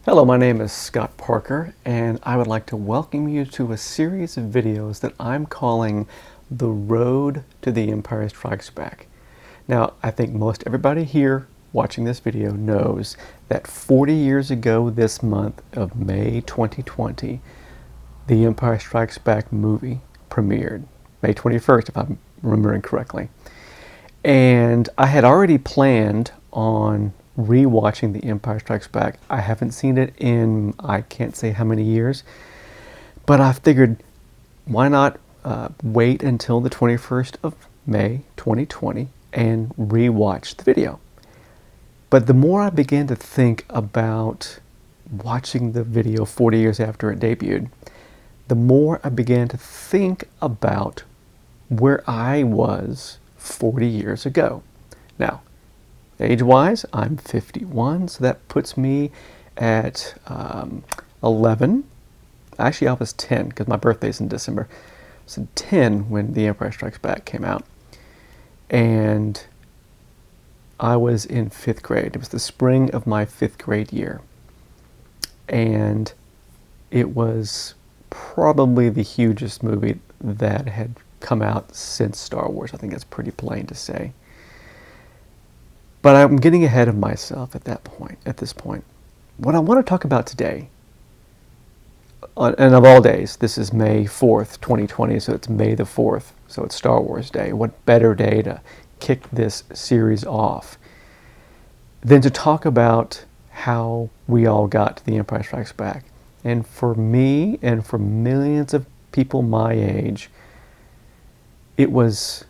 Hello, my name is Scott Parker, and I would like to welcome you to a series of videos that I'm calling The Road to the Empire Strikes Back. Now, I think most everybody here watching this video knows that 40 years ago this month of May 2020, The Empire Strikes Back movie premiered. May 21st, if I'm remembering correctly. And I had already planned on rewatching The Empire Strikes Back. I haven't seen it in I can't say how many years, but I figured why not wait until the 21st of May 2020 and rewatch the video. But the more I began to think about watching the video 40 years after it debuted, the more I began to think about where I was 40 years ago. Now, age-wise, I'm 51, so that puts me at 11. Actually, I was 10 because my birthday's in December. So 10 when The Empire Strikes Back came out. And I was in 5th grade. It was the spring of my 5th grade year. And it was probably the hugest movie that had come out since Star Wars. I think that's pretty plain to say. But I'm getting ahead of myself at this point. What I want to talk about today, and of all days, this is May 4th, 2020, so it's May the 4th, so it's Star Wars Day. What better day to kick this series off than to talk about how we all got to The Empire Strikes Back. And for me, and for millions of people my age, it was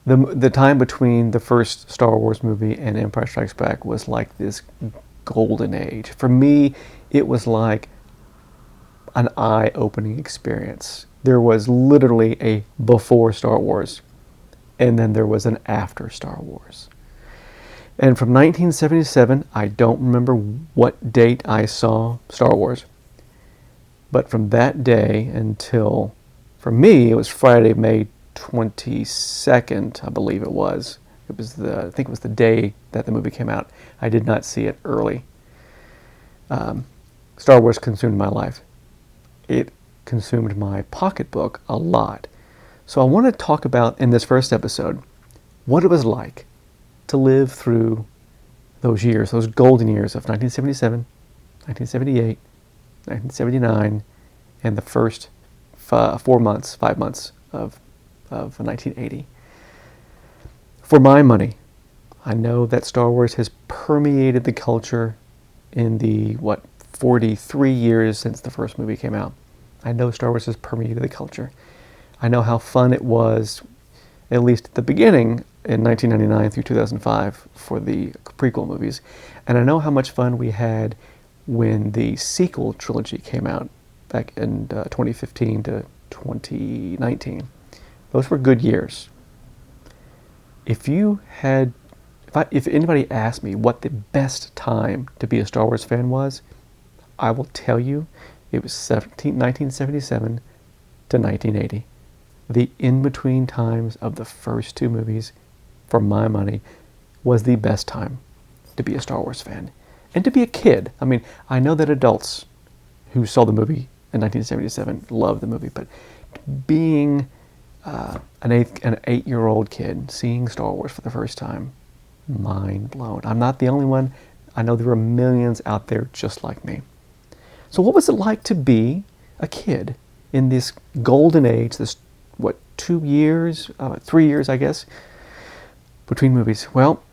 the time between the first Star Wars movie and Empire Strikes Back was like this golden age. For me, it was like an eye-opening experience. There was literally a before Star Wars, and then there was an after Star Wars. And from 1977, I don't remember what date I saw Star Wars, but from that day until, for me, it was Friday, May 22nd, I believe it was. I think it was the day that the movie came out. I did not see it early. Star Wars consumed my life. It consumed my pocketbook a lot. So I want to talk about, in this first episode, what it was like to live through those years, those golden years of 1977, 1978, 1979, and the first 5 months of 1980. For my money, I know that Star Wars has permeated the culture in the, 43 years since the first movie came out. I know Star Wars has permeated the culture. I know how fun it was, at least at the beginning, in 1999 through 2005 for the prequel movies. And I know how much fun we had when the sequel trilogy came out back in 2015 to 2019. Those were good years. If anybody asked me what the best time to be a Star Wars fan was, I will tell you it was 1977 to 1980. The in-between times of the first two movies, for my money, was the best time to be a Star Wars fan. And to be a kid. I mean, I know that adults who saw the movie in 1977 loved the movie, but being an 8-year-old kid seeing Star Wars for the first time, mind blown. I'm not the only one. I know there are millions out there just like me. So what was it like to be a kid in this golden age, this, 3 years, I guess, between movies? Well,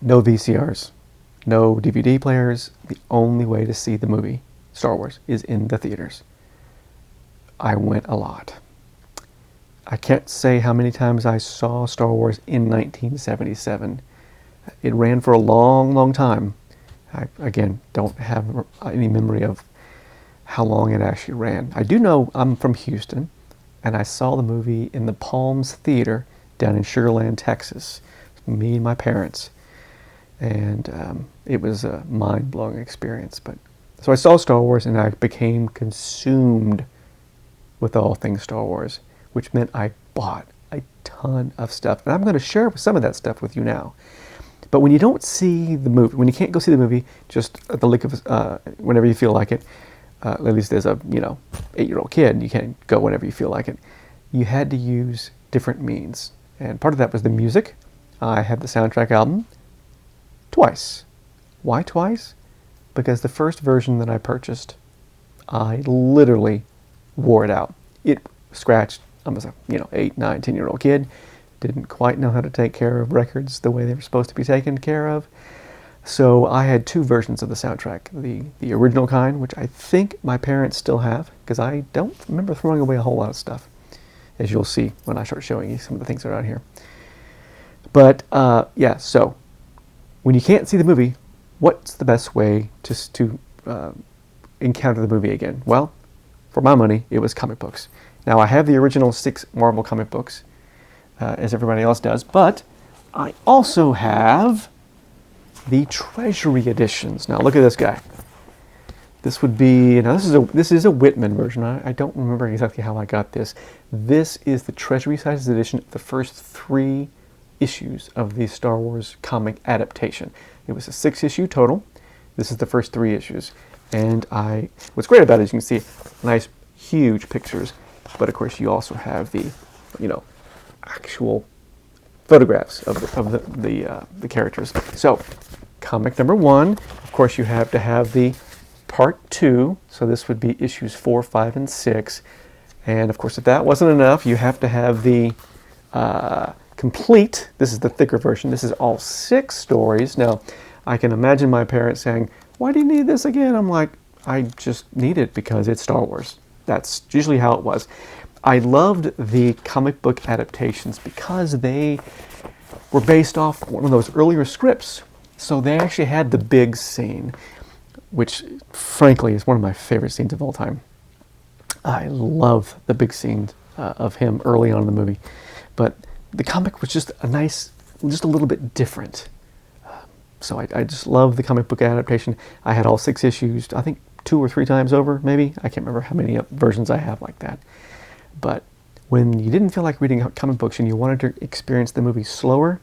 no VCRs, no DVD players. The only way to see the movie, Star Wars, is in the theaters. I went a lot. I can't say how many times I saw Star Wars in 1977. It ran for a long, long time. I, again, don't have any memory of how long it actually ran. I do know I'm from Houston, and I saw the movie in the Palms Theater down in Sugar Land, Texas. Me and my parents. And it was a mind-blowing experience. So I saw Star Wars, and I became consumed with all things Star Wars, which meant I bought a ton of stuff. And I'm going to share some of that stuff with you now. But when you don't see the movie, when you can't go see the movie, just at the lick of whenever you feel like it, at least as a 8-year-old kid, you can't go whenever you feel like it. You had to use different means, and part of that was the music. I had the soundtrack album twice. Why twice? Because the first version that I purchased, I literally wore it out. It scratched. I was a 8, 9, 10-year-old kid. Didn't quite know how to take care of records the way they were supposed to be taken care of. So I had 2 versions of the soundtrack. The original kind, which I think my parents still have, because I don't remember throwing away a whole lot of stuff, as you'll see when I start showing you some of the things that are out here. But yeah, so when you can't see the movie, what's the best way to encounter the movie again? Well, for my money, it was comic books. Now, I have the original 6 Marvel comic books, as everybody else does, but I also have the Treasury editions. Now, look at this guy. This would be, now this is a Whitman version. I don't remember exactly how I got this. This is the Treasury size edition of the first 3 issues of the Star Wars comic adaptation. It was a 6-issue total. This is the first 3 issues. And what's great about it is you can see nice, huge pictures, but of course you also have the, actual photographs of the characters. So, comic number 1, of course you have to have the part 2, so this would be issues 4, 5, and 6. And of course if that wasn't enough, you have to have the complete, this is the thicker version, this is all 6 stories. Now, I can imagine my parents saying, why do you need this again? I'm like, I just need it because it's Star Wars. That's usually how it was. I loved the comic book adaptations because they were based off one of those earlier scripts. So they actually had the big scene, which frankly is one of my favorite scenes of all time. I love the big scene of him early on in the movie. But the comic was just a little bit different. So I just love the comic book adaptation. I had all 6 issues, I think 2 or 3 times over, maybe. I can't remember how many versions I have like that. But when you didn't feel like reading comic books and you wanted to experience the movie slower,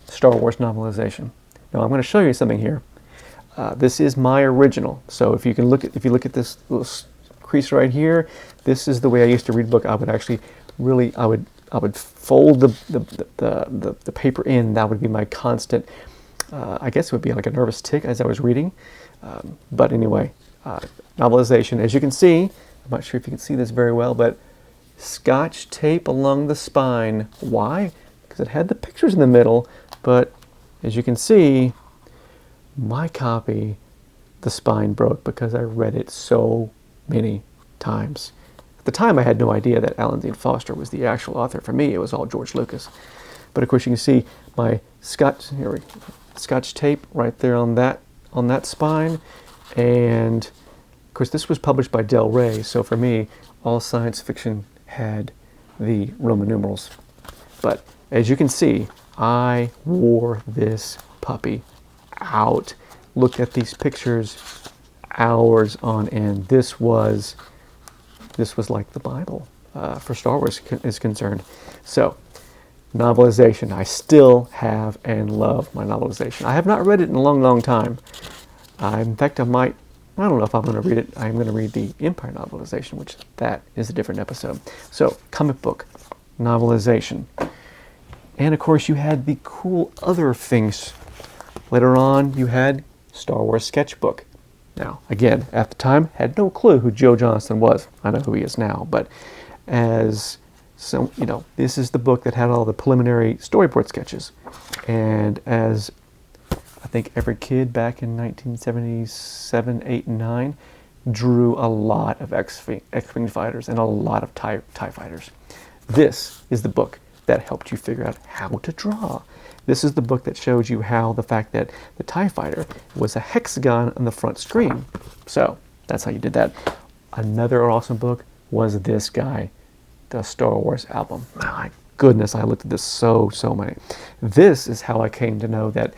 Star Wars novelization. Now I'm going to show you something here. This is my original. So if you look at this little crease right here, this is the way I used to read a book. I would actually I would fold the paper in. That would be my constant. I guess it would be like a nervous tick as I was reading. But anyway, novelization. As you can see, I'm not sure if you can see this very well, but Scotch tape along the spine. Why? Because it had the pictures in the middle, but as you can see, my copy, the spine broke because I read it so many times. At the time, I had no idea that Alan Dean Foster was the actual author. For me, it was all George Lucas. But of course, you can see my Scotch tape right there on that spine, and of course, this was published by Del Rey. So for me, all science fiction had the Roman numerals. But as you can see, I wore this puppy out. Looked at these pictures hours on end. This was like the Bible for Star Wars is concerned. So, novelization. I still have and love my novelization. I have not read it in a long, long time. In fact, I don't know if I'm going to read it. I'm going to read the Empire novelization, which that is a different episode. So, comic book novelization. And of course, you had the cool other things. Later on, you had Star Wars Sketchbook. Now, again, at the time, had no clue who Joe Johnston was. I know who he is now, but this is the book that had all the preliminary storyboard sketches. And as I think every kid back in 1977, 8, and 9 drew a lot of X-Wing fighters and a lot of TIE fighters. This is the book that helped you figure out how to draw. This is the book that shows you how the fact that the TIE fighter was a hexagon on the front screen. So that's how you did that. Another awesome book was this guy, the Star Wars album. My goodness, I looked at this so many. This is how I came to know that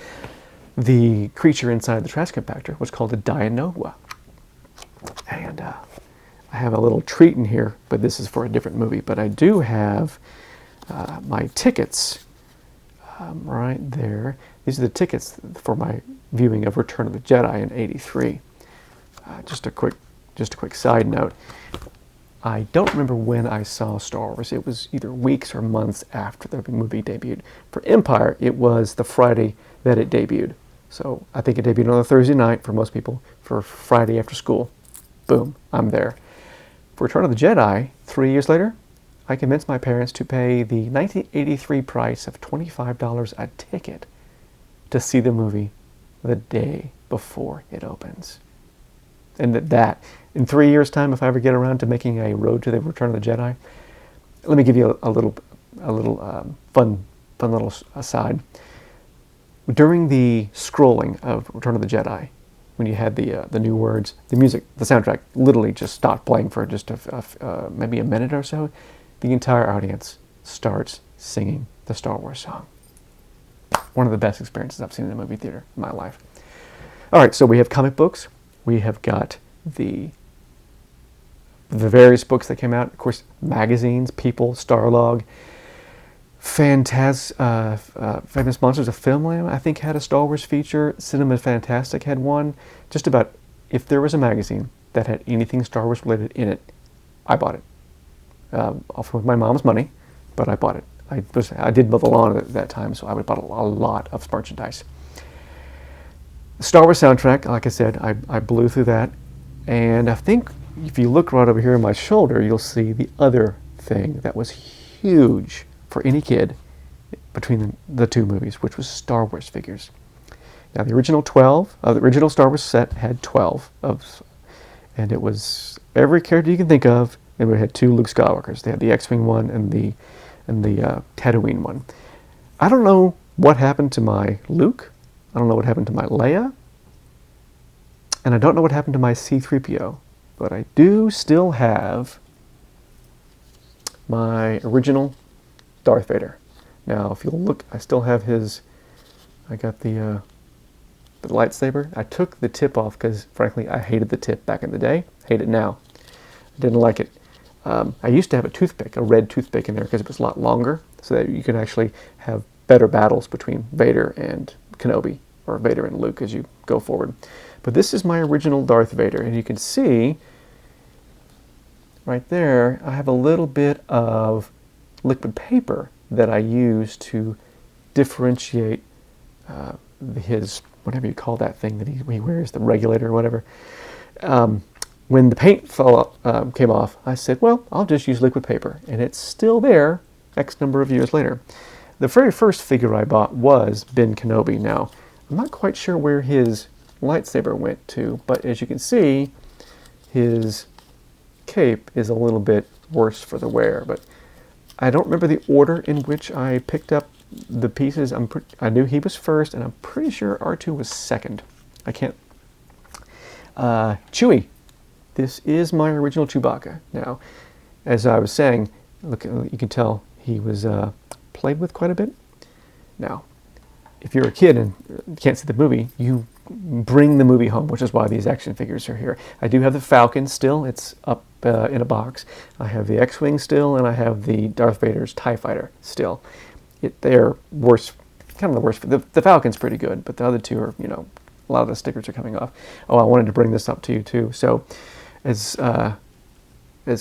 the creature inside the trash compactor was called a Dianoga. And I have a little treat in here, but this is for a different movie. But I do have my tickets right there. These are the tickets for my viewing of Return of the Jedi in '83. Just a quick side note. I don't remember when I saw Star Wars. It was either weeks or months after the movie debuted. For Empire, it was the Friday that it debuted. So I think it debuted on a Thursday night for most people. For Friday after school, boom, I'm there. For Return of the Jedi, 3 years later, I convinced my parents to pay the 1983 price of $25 a ticket to see the movie the day before it opens. And that in 3 years' time, if I ever get around to making a Road to the Return of the Jedi, let me give you a little fun little aside. During the scrolling of Return of the Jedi, when you had the new words, the music, the soundtrack literally just stopped playing for just maybe a minute or so. The entire audience starts singing the Star Wars song. One of the best experiences I've seen in a movie theater in my life. All right, so we have comic books. We have got the various books that came out. Of course, magazines, People, Starlog, Famous Monsters of Filmland, I think, had a Star Wars feature. Cinema Fantastic had one. Just about, if there was a magazine that had anything Star Wars related in it, I bought it. Often with my mom's money, but I bought it. I did mow the lawn at that time, so I would buy a lot of merchandise. The Star Wars soundtrack, like I said, I blew through that. And I think if you look right over here on my shoulder, you'll see the other thing that was huge for any kid between the two movies, which was Star Wars figures. Now, the original Star Wars set had 12 of, and it was every character you can think of. And we had 2 Luke Skywalkers. They had the X-Wing one and the Tatooine one. I don't know what happened to my Luke. I don't know what happened to my Leia. And I don't know what happened to my C-3PO. But I do still have my original Darth Vader. Now, if you'll look, I still have his. I got the lightsaber. I took the tip off because, frankly, I hated the tip back in the day. Hate it now. I didn't like it. I used to have a toothpick, a red toothpick in there because it was a lot longer, so that you could actually have better battles between Vader and Kenobi, or Vader and Luke as you go forward. But this is my original Darth Vader, and you can see right there, I have a little bit of liquid paper that I use to differentiate his, whatever you call that thing that he wears, the regulator or whatever. When the paint came off, I said, well, I'll just use liquid paper. And it's still there X number of years later. The very first figure I bought was Ben Kenobi. Now, I'm not quite sure where his lightsaber went to, but as you can see, his cape is a little bit worse for the wear. But I don't remember the order in which I picked up the pieces. I knew he was first, and I'm pretty sure R2 was second. I can't. Chewie. This is my original Chewbacca. Now, as I was saying, look, you can tell he was played with quite a bit. Now, if you're a kid and can't see the movie, you bring the movie home, which is why these action figures are here. I do have the Falcon still. It's up in a box. I have the X-Wing still, and I have the Darth Vader's TIE Fighter still. They're worse, kind of the worst. The Falcon's pretty good, but the other two are, a lot of the stickers are coming off. Oh, I wanted to bring this up to you too. So, as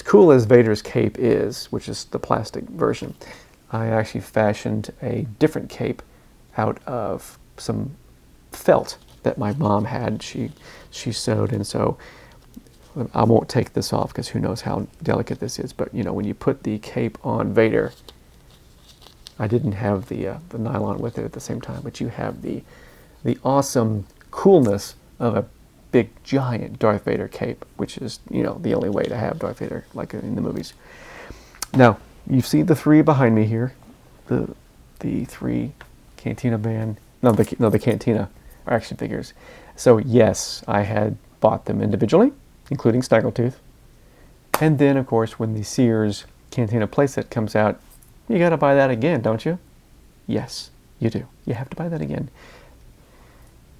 cool as Vader's cape is, which is the plastic version, I actually fashioned a different cape out of some felt that my mom had. She sewed, and so I won't take this off because who knows how delicate this is. But when you put the cape on Vader, I didn't have the nylon with it at the same time, but you have the awesome coolness of a big giant Darth Vader cape, which is the only way to have Darth Vader like in the movies. Now you see the 3 behind me here, the 3 Cantina band. No, the Cantina action figures. So yes, I had bought them individually, including Snaggletooth, and then of course when the Sears Cantina playset comes out, you got to buy that again, don't you? Yes, you do. You have to buy that again.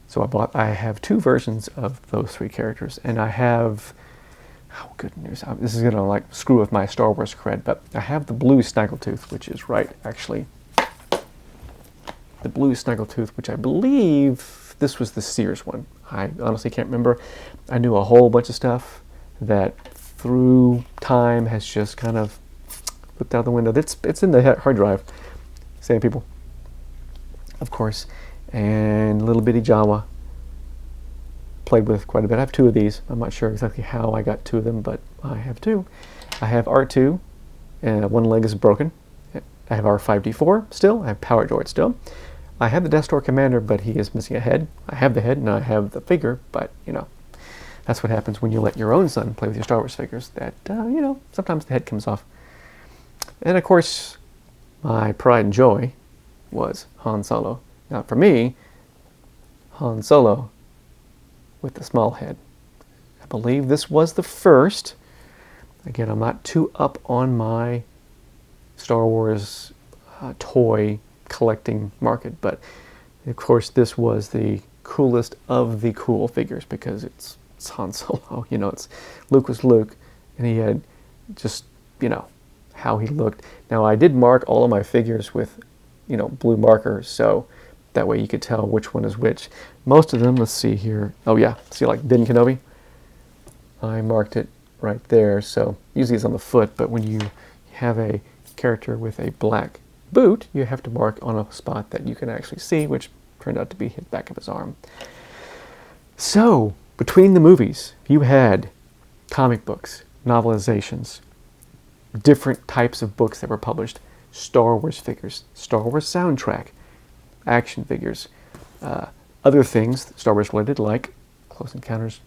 So I have 2 versions of those 3 characters, and I have oh goodness, this is gonna like screw with my Star Wars cred, but I have the blue Snaggletooth, which is right, actually. The blue Snaggletooth, which I believe this was the Sears one. I honestly can't remember. I knew a whole bunch of stuff that through time has just kind of looked out the window. It's in the hard drive. Same people, of course, and little bitty Jawa. Played with quite a bit. I have two of these. I'm not sure exactly how I got two of them, but I have two. I have R2, and one leg is broken. I have R5D4 still. I have Power Droid still. I have the Death Star Commander, but he is missing a head. I have the head, and I have the figure, but, you know, that's what happens when you let your own son play with your Star Wars figures, that, you know, sometimes the head comes off. And, of course, my pride and joy was Han Solo. Now, for me, Han Solo with the small head. I believe this was the first. Again, I'm not too up on my Star Wars toy collecting market, but of course this was the coolest of the cool figures because it's Han Solo. You know, it's Luke was Luke, and he had just, you know, how he looked. Now, I did mark all of my figures with, you know, blue markers, so that way you could tell which one is which. Most of them, let's see here. Oh yeah, see, like Ben Kenobi? I marked it right there, so usually it's on the foot, but when you have a character with a black boot, you have to mark on a spot that you can actually see, which turned out to be his back of his arm. So, between the movies, you had comic books, novelizations, different types of books that were published, Star Wars figures, Star Wars soundtrack, action figures, other things Star Wars related, like Close Encounters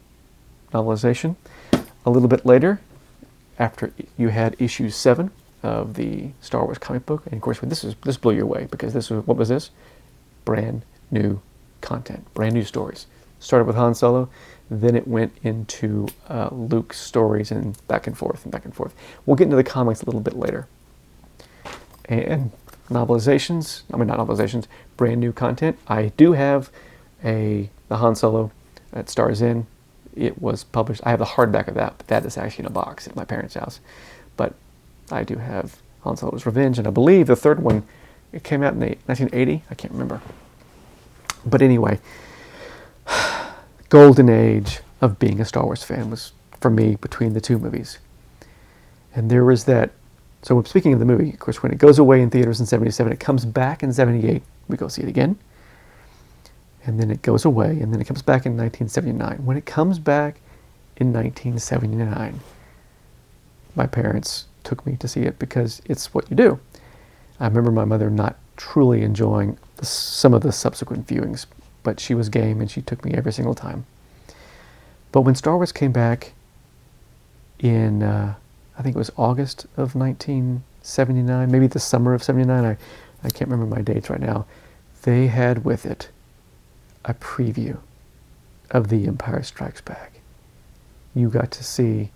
novelization. A little bit later, after you had issue 7 of the Star Wars comic book, and of course this blew you away because this was, what was this? Brand new content, brand new stories. Started with Han Solo, then it went into Luke's stories and back and forth and back and forth. We'll get into the comics a little bit later. And novelizations, I mean not novelizations, brand new content. I do have the Han Solo that stars in. It was published, I have the hardback of that, but that is actually in a box at my parents' house. But I do have Han Solo's Revenge, and I believe the third one, it came out in 1980, I can't remember. But anyway, golden age of being a Star Wars fan was, for me, between the two movies. And there was that, so speaking of the movie, of course, when it goes away in theaters in 77, it comes back in 78, we go see it again. And then it goes away, and then it comes back in 1979. When it comes back in 1979, my parents took me to see it because it's what you do. I remember my mother not truly enjoying some of the subsequent viewings, but she was game and she took me every single time. But when Star Wars came back in, I think it was August of 1979, maybe the summer of 79, I can't remember my dates right now, they had with it a preview of The Empire Strikes Back. You got to see, it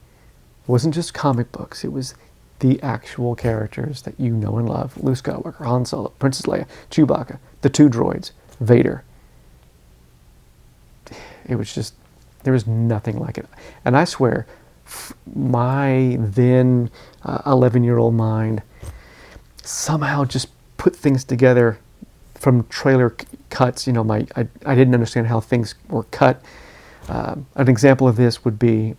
wasn't just comic books, it was the actual characters that you know and love. Luke Skywalker, Han Solo, Princess Leia, Chewbacca, the two droids, Vader. It was just, there was nothing like it. And I swear, my then 11-year-old mind somehow just put things together from trailer cuts. You know, I didn't understand how things were cut. An example of this would be,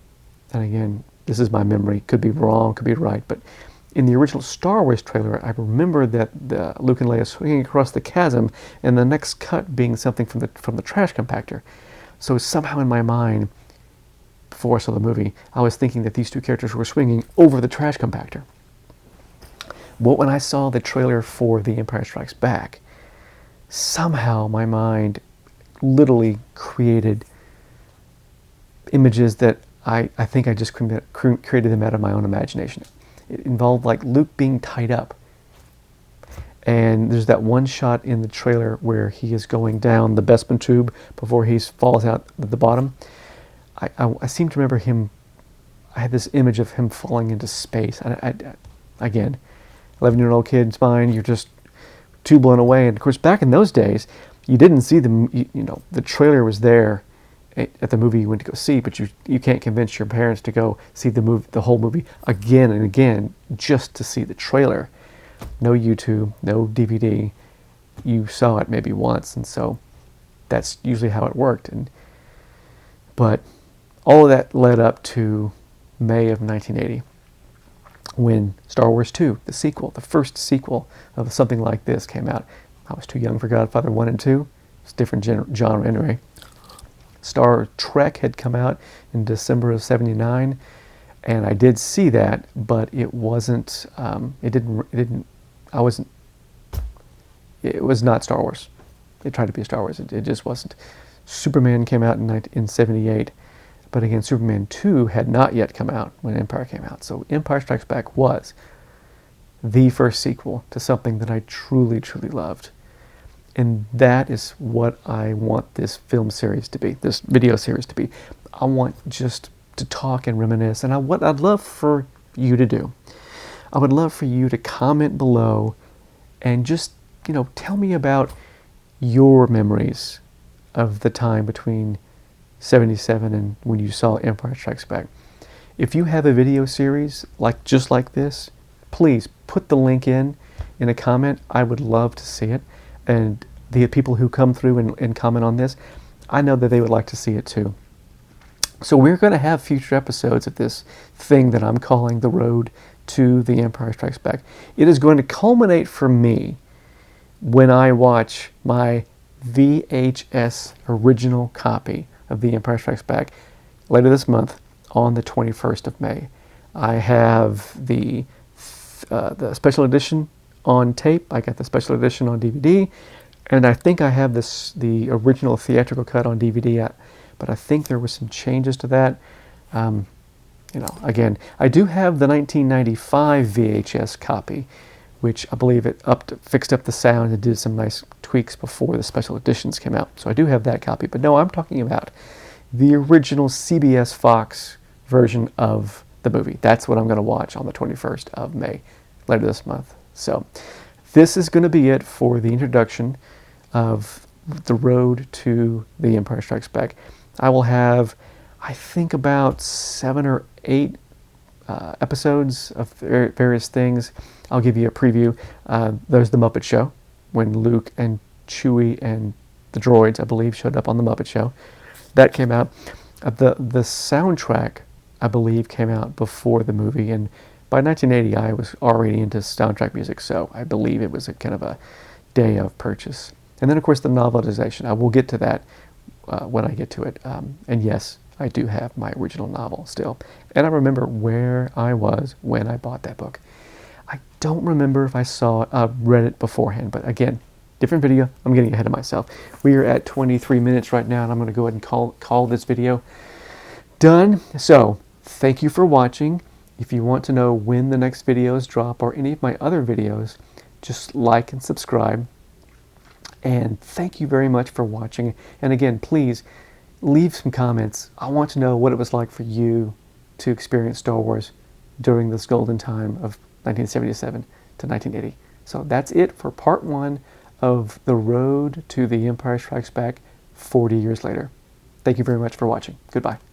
and again, this is my memory, could be wrong, could be right, but in the original Star Wars trailer, I remember that Luke and Leia swinging across the chasm, and the next cut being something from the trash compactor. So somehow in my mind, before I saw the movie, I was thinking that these two characters were swinging over the trash compactor. But when I saw the trailer for The Empire Strikes Back, somehow my mind literally created images that I think I just created them out of my own imagination. It involved like Luke being tied up. And there's that one shot in the trailer where he is going down the Bespin tube before he falls out at the bottom. I seem to remember him, I had this image of him falling into space. Again, 11-year-old kid's mind, you're just too blown away. And of course, back in those days, you didn't see them, you know, the trailer was there, at the movie you went to go see, but you can't convince your parents to go see the whole movie again and again just to see the trailer. No YouTube, no DVD. You saw it maybe once, and so that's usually how it worked. But all of that led up to May of 1980, when Star Wars 2, the sequel, the first sequel of something like this, came out. I was too young for Godfather 1 and 2. It's a different genre anyway. Star Trek had come out in December of '79, and I did see that, but it wasn't. It was not Star Wars. It tried to be Star Wars. It just wasn't. Superman came out in '78, but again, Superman 2 had not yet come out when Empire came out. So Empire Strikes Back was the first sequel to something that I truly, truly loved. And that is what I want this film series to be, this video series to be. I want just to talk and reminisce. And what I'd love for you to do, I would love for you to comment below and just, tell me about your memories of the time between '77 and when you saw Empire Strikes Back. If you have a video series just like this, please put the link in a comment. I would love to see it. And the people who come through and comment on this, I know that they would like to see it too. So we're going to have future episodes of this thing that I'm calling The Road to The Empire Strikes Back. It is going to culminate for me when I watch my VHS original copy of The Empire Strikes Back later this month on the 21st of May. I have the special edition on tape. I got the special edition on DVD, and I think I have the original theatrical cut on DVD. But I think there were some changes to that. Again, I do have the 1995 VHS copy, which I believe it fixed up the sound and did some nice tweaks before the special editions came out. So I do have that copy. But no, I'm talking about the original CBS Fox version of the movie. That's what I'm going to watch on the 21st of May, later this month. So this is going to be it for the introduction of The Road to The Empire Strikes Back. I will have, I think, about 7 or 8 episodes of various things. I'll give you a preview. There's The Muppet Show, when Luke and Chewie and the droids, I believe, showed up on The Muppet Show. That came out. The soundtrack, I believe, came out before the movie, and by 1980 I was already into soundtrack music, so I believe it was a kind of a day of purchase. And then, of course, the novelization. I will get to that when I get to it. And yes, I do have my original novel still. And I remember where I was when I bought that book. I don't remember if I read it beforehand, but again, different video. I'm getting ahead of myself. We are at 23 minutes right now, and I'm going to go ahead and call this video done. So, thank you for watching. If you want to know when the next videos drop or any of my other videos, just like and subscribe. And thank you very much for watching. And again, please leave some comments. I want to know what it was like for you to experience Star Wars during this golden time of 1977 to 1980. So that's it for part 1 of The Road to The Empire Strikes Back 40 years later. Thank you very much for watching. Goodbye.